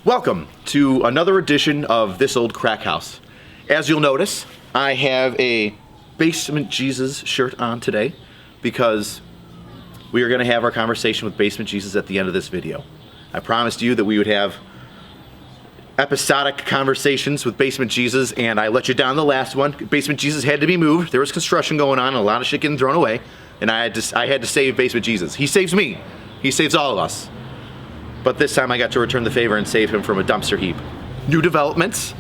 Welcome to another edition of This Old Crack House. As you'll notice, I have a Basement Jesus shirt on today because we are going to have our conversation with Basement Jesus at the end of this video. I promised you that we would have episodic conversations with Basement Jesus, and I let you down the last one. Basement Jesus had to be moved. There was construction going on and a lot of shit getting thrown away, and I had to save Basement Jesus. He saves me. He saves all of us. But this time I got to return the favor and save him from a dumpster heap. New developments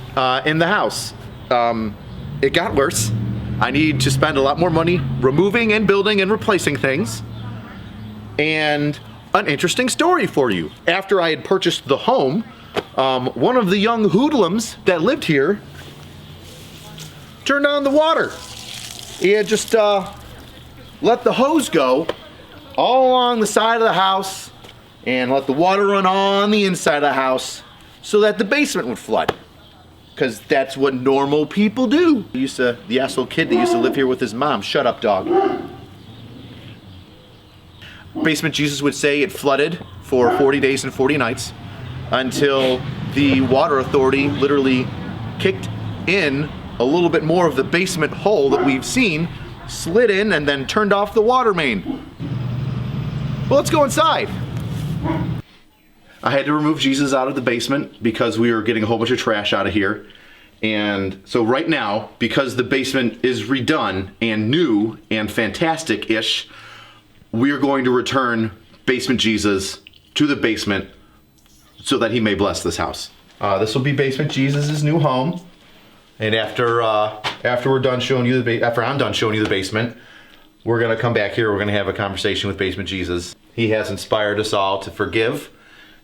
in the house. It got worse. I need to spend a lot more money removing and building and replacing things. And an interesting story for you. After I had purchased the home, one of the young hoodlums that lived here turned on the water. He had just let the hose go all along the side of the house and let the water run on the inside of the house so that the basement would flood. Because that's what normal people do. The asshole kid that used to live here with his mom. Shut up, dog. Basement Jesus would say it flooded for 40 days and 40 nights until the water authority literally kicked in a little bit more of the basement hole that we've seen, slid in, and then turned off the water main. Well, let's go inside. I had to remove Jesus out of the basement because we were getting a whole bunch of trash out of here. And so right now, because the basement is redone and new and fantastic-ish, we're going to return Basement Jesus to the basement so that he may bless this house. This will be Basement Jesus' new home. And after we're done showing you after I'm done showing you the basement, we're gonna come back here. We're gonna have a conversation with Basement Jesus. He has inspired us all to forgive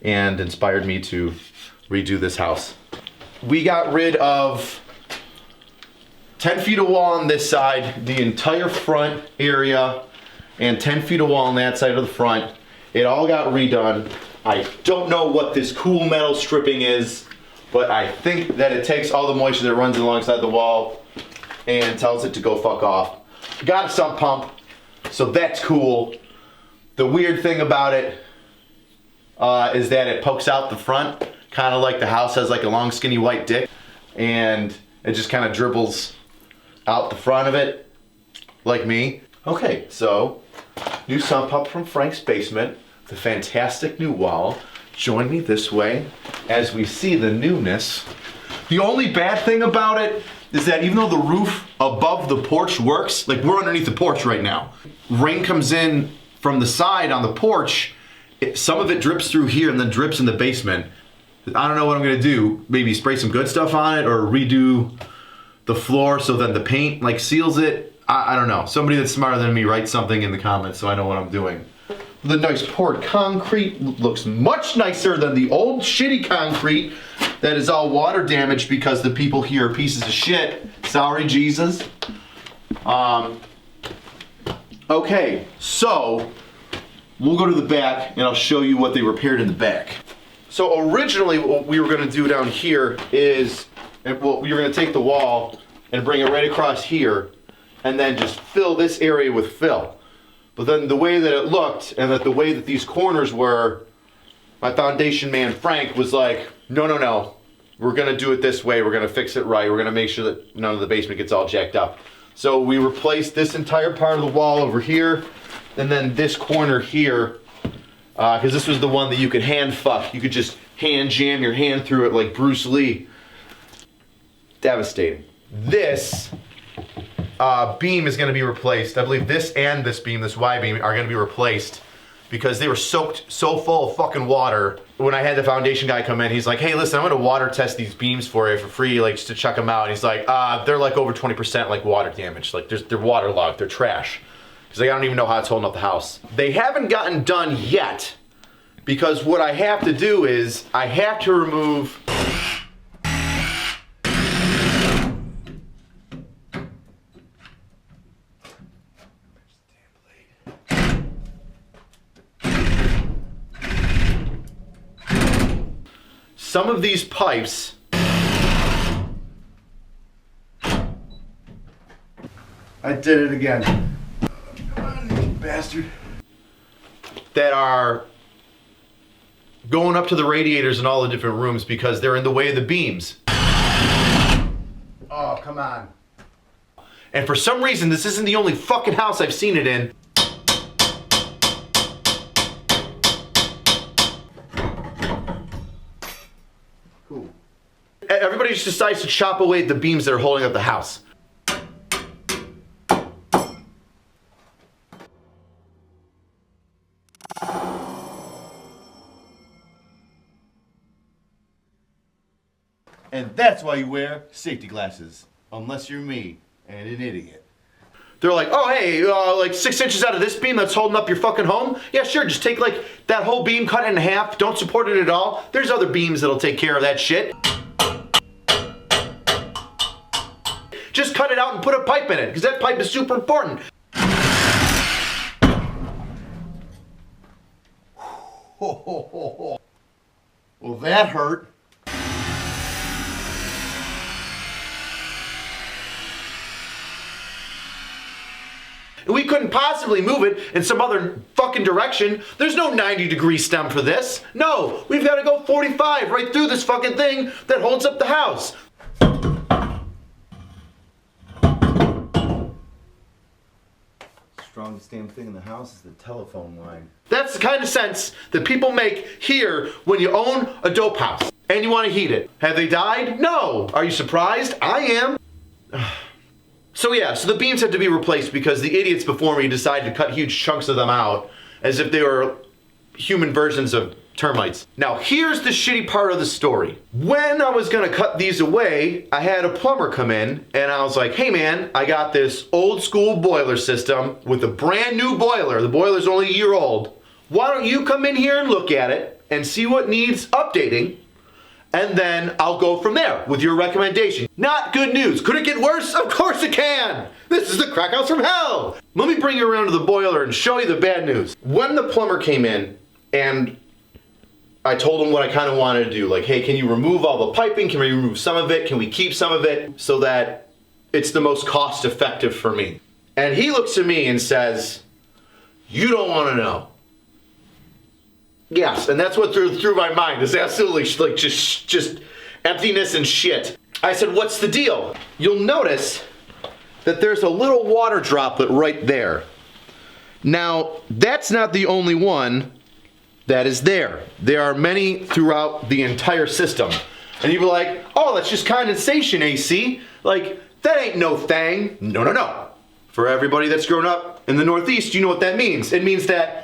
and inspired me to redo this house. We got rid of 10 feet of wall on this side, the entire front area, and 10 feet of wall on that side of the front. It all got redone. I don't know what this cool metal stripping is, but I think that it takes all the moisture that runs alongside the wall and tells it to go fuck off. Got a sump pump, so that's cool. The weird thing about it is that it pokes out the front, kind of like the house has like a long skinny white dick, and it just kind of dribbles out the front of it, like me. Okay, so new sump pump from Frank's basement, the fantastic new wall. Join me this way as we see the newness. The only bad thing about it is that even though the roof above the porch works, like we're underneath the porch right now, rain comes in from the side on the porch, some of it drips through here and then drips in the basement. I don't know what I'm gonna do. Maybe spray some good stuff on it or redo the floor so then the paint like seals it. I don't know. Somebody that's smarter than me write something in the comments so I know what I'm doing. The nice poured concrete looks much nicer than the old shitty concrete that is all water damaged because the people here are pieces of shit. Sorry, Jesus. Okay, so we'll go to the back and I'll show you what they repaired in the back. So originally what we were gonna do down here is, we were gonna take the wall and bring it right across here and then just fill this area with fill. But then the way that it looked and the way that these corners were, my foundation man Frank was like, no, we're gonna do it this way, we're gonna fix it right, we're gonna make sure that none of the basement gets all jacked up. So we replaced this entire part of the wall over here, and then this corner here, because this was the one that you could hand fuck. You could just hand jam your hand through it like Bruce Lee. Devastating. This beam is going to be replaced. I believe this and this beam, this Y beam, are going to be replaced because they were soaked so full of fucking water. When I had the foundation guy come in, he's like, hey, listen, I'm going to water test these beams for you for free, like just to check them out. And he's like, they're like over 20% like water damage. Like they're waterlogged, they're trash. He's like, I don't even know how it's holding up the house. They haven't gotten done yet because what I have to do is I have to remove some of these pipes. I did it again. Come on, you bastard. That are going up to the radiators in all the different rooms because they're in the way of the beams. Oh, come on. And for some reason, this isn't the only fucking house I've seen it in. Cool. Everybody just decides to chop away the beams that are holding up the house. And that's why you wear safety glasses. Unless you're me and an idiot. They're like, oh hey, like 6 inches out of this beam that's holding up your fucking home? Yeah, sure, just take like that whole beam, cut it in half, don't support it at all. There's other beams that'll take care of that shit. Just cut it out and put a pipe in it, because that pipe is super important. Well, that hurt. We couldn't possibly move it in some other fucking direction. There's no 90-degree stem for this. No, we've got to go 45 right through this fucking thing that holds up the house. Strongest damn thing in the house is the telephone line. That's the kind of sense that people make here when you own a dope house and you want to heat it. Have they died? No. Are you surprised? I am. So the beams had to be replaced because the idiots before me decided to cut huge chunks of them out as if they were human versions of termites. Now here's the shitty part of the story. When I was gonna cut these away, I had a plumber come in and I was like, hey man, I got this old school boiler system with a brand new boiler. The boiler's only a year old. Why don't you come in here and look at it and see what needs updating? And then I'll go from there with your recommendation. Not good news. Could it get worse? Of course it can. This is the crack house from hell. Let me bring you around to the boiler and show you the bad news. When the plumber came in and I told him what I kind of wanted to do, like, hey, can you remove all the piping? Can we remove some of it? Can we keep some of it so that it's the most cost effective for me? And he looks at me and says, you don't want to know. Yes, and that's what through my mind is absolutely like just emptiness and shit. I said, what's the deal? You'll notice that there's a little water droplet right there. Now, that's not the only one that is there. There are many throughout the entire system. And you'd be like, oh, that's just condensation, AC. Like, that ain't no thing. No. For everybody that's grown up in the Northeast, you know what that means. It means that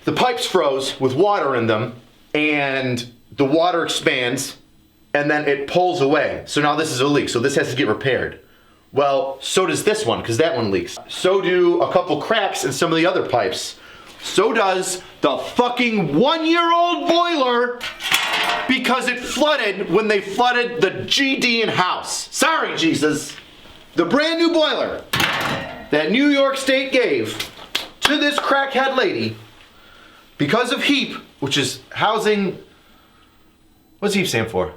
the pipes froze with water in them, and the water expands, and then it pulls away. So now this is a leak, so this has to get repaired. Well, so does this one, because that one leaks. So do a couple cracks in some of the other pipes. So does the fucking 1-year-old boiler, because it flooded when they flooded the GD in house. Sorry, Jesus. The brand new boiler that New York State gave to this crackhead lady, because of HEAP, which is housing, what's HEAP stand for?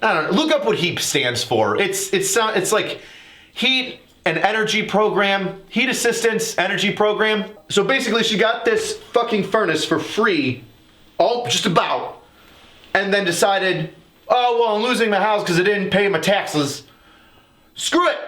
I don't know. Look up what HEAP stands for. It's like heat and energy program, heat assistance energy program. So basically she got this fucking furnace for free, just about, and then decided, oh, well, I'm losing my house because I didn't pay my taxes. Screw it.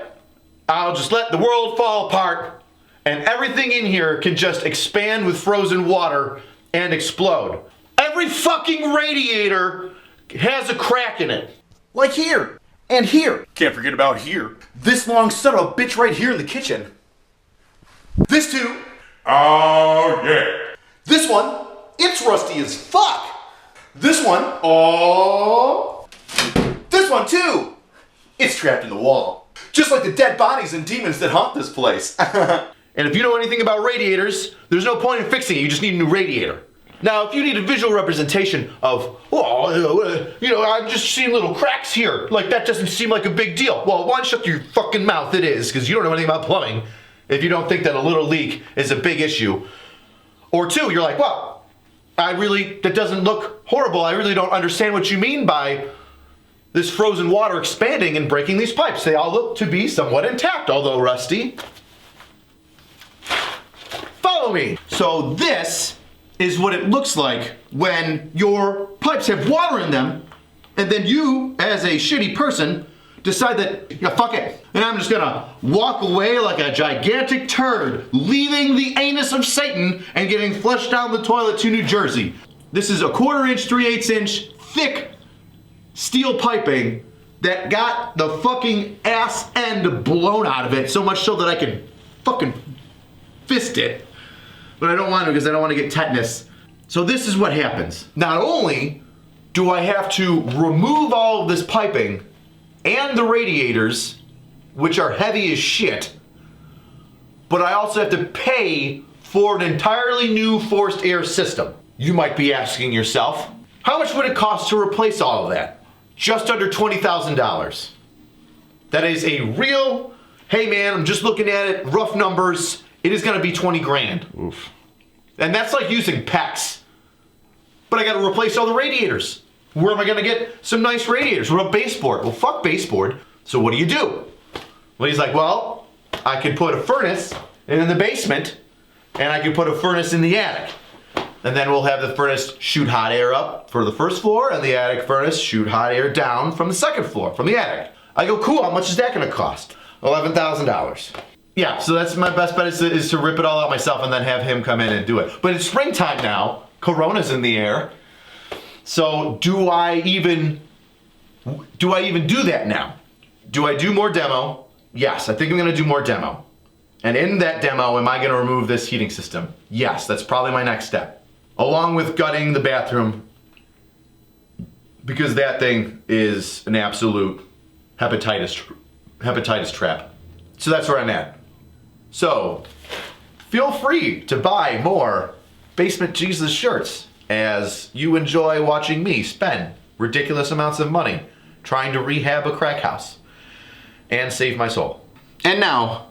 I'll just let the world fall apart and everything in here can just expand with frozen water and explode. Every fucking radiator has a crack in it. Like here. And here. Can't forget about here. This long son of a bitch right here in the kitchen. This too. Oh, yeah. This one, it's rusty as fuck. This one, oh. This one too. It's trapped in the wall. Just like the dead bodies and demons that haunt this place. And if you know anything about radiators, there's no point in fixing it, you just need a new radiator. Now, if you need a visual representation of, I'm just seeing little cracks here, like that doesn't seem like a big deal. Well, one, shut your fucking mouth, it is, because you don't know anything about plumbing if you don't think that a little leak is a big issue. Or two, you're like, well, that doesn't look horrible, I really don't understand what you mean by this frozen water expanding and breaking these pipes. They all look to be somewhat intact, although rusty. Follow me. So this is what it looks like when your pipes have water in them, and then you, as a shitty person, decide that, yeah, fuck it, and I'm just gonna walk away like a gigantic turd, leaving the anus of Satan and getting flushed down the toilet to New Jersey. This is a 1/4 inch, 3/8 inch thick steel piping that got the fucking ass end blown out of it, so much so that I could fucking fist it. But I don't want to because I don't want to get tetanus. So this is what happens. Not only do I have to remove all of this piping and the radiators, which are heavy as shit, but I also have to pay for an entirely new forced air system. You might be asking yourself, how much would it cost to replace all of that? Just under $20,000. That is a real, hey man, I'm just looking at it, rough numbers, it is gonna be 20 grand. Oof. And that's like using PEX. But I gotta replace all the radiators. Where am I gonna get some nice radiators? What about baseboard? Well, fuck baseboard. So what do? Well, he's like, well, I could put a furnace in the basement, and I could put a furnace in the attic. And then we'll have the furnace shoot hot air up for the first floor, and the attic furnace shoot hot air down from the second floor, from the attic. I go, cool, how much is that gonna cost? $11,000. Yeah, so that's my best bet is to rip it all out myself and then have him come in and do it. But it's springtime now, Corona's in the air. So do I even do that now? Do I do more demo? Yes, I think I'm gonna do more demo. And in that demo, am I gonna remove this heating system? Yes, that's probably my next step. Along with gutting the bathroom, because that thing is an absolute hepatitis trap. So that's where I'm at. So feel free to buy more Basement Jesus shirts as you enjoy watching me spend ridiculous amounts of money trying to rehab a crack house and save my soul. And now,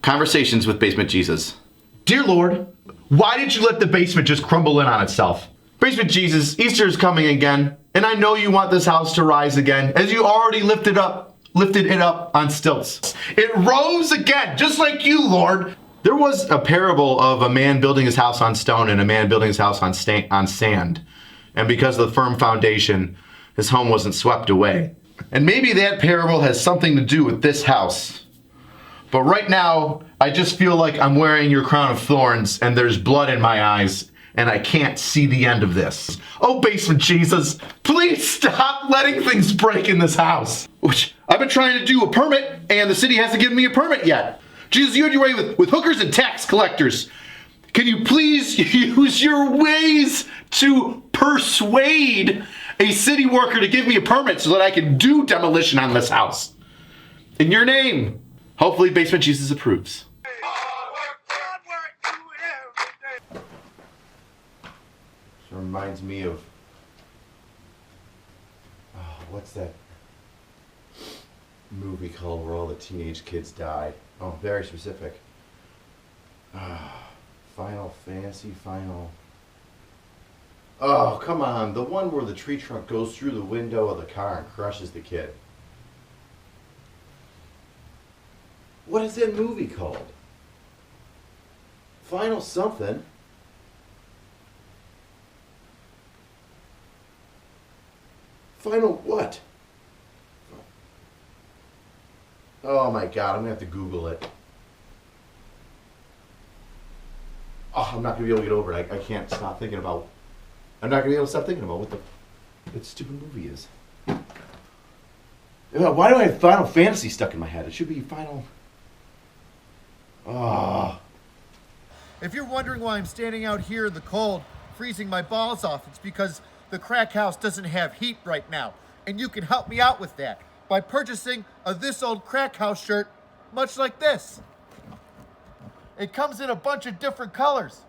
conversations with Basement Jesus. Dear Lord, why did you let the basement just crumble in on itself? Basement Jesus, Easter is coming again, and I know you want this house to rise again, as you already lifted it up on stilts. It rose again, just like you, Lord. There was a parable of a man building his house on stone and a man building his house on sand. And because of the firm foundation, his home wasn't swept away. And maybe that parable has something to do with this house. But right now, I just feel like I'm wearing your crown of thorns and there's blood in my eyes and I can't see the end of this. Oh, Basement Jesus, please stop letting things break in this house. Which I've been trying to do a permit and the city hasn't given me a permit yet. Jesus, you had your way with hookers and tax collectors. Can you please use your ways to persuade a city worker to give me a permit so that I can do demolition on this house? In your name. Hopefully Basement Jesus approves. This reminds me of, what's that movie called where all the teenage kids die? Oh, very specific. Final Fantasy, Oh, come on. The one where the tree trunk goes through the window of the car and crushes the kid. What is that movie called? Final something. Final what? Oh my God, I'm gonna have to Google it. Oh, I'm not gonna be able to get over it. I can't stop thinking about. I'm not gonna be able to stop thinking about what that stupid movie is. Why do I have Final Fantasy stuck in my head? It should be Final. Ah. If you're wondering why I'm standing out here in the cold, freezing my balls off, it's because the crack house doesn't have heat right now. And you can help me out with that by purchasing a This Old Crack House shirt, much like this. It comes in a bunch of different colors.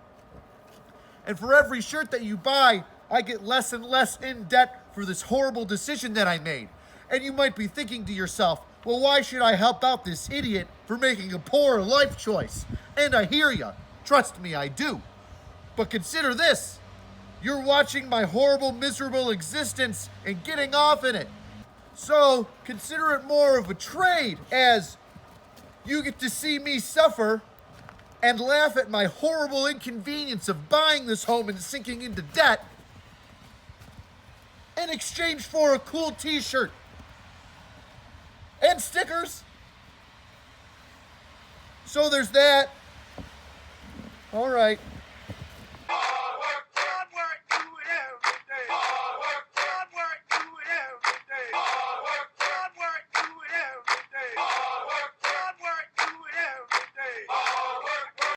And for every shirt that you buy, I get less and less in debt for this horrible decision that I made. And you might be thinking to yourself, well, why should I help out this idiot for making a poor life choice? And I hear ya. Trust me, I do. But consider this. You're watching my horrible, miserable existence and getting off in it. So consider it more of a trade, as you get to see me suffer and laugh at my horrible inconvenience of buying this home and sinking into debt in exchange for a cool t-shirt and stickers. So there's that. All right.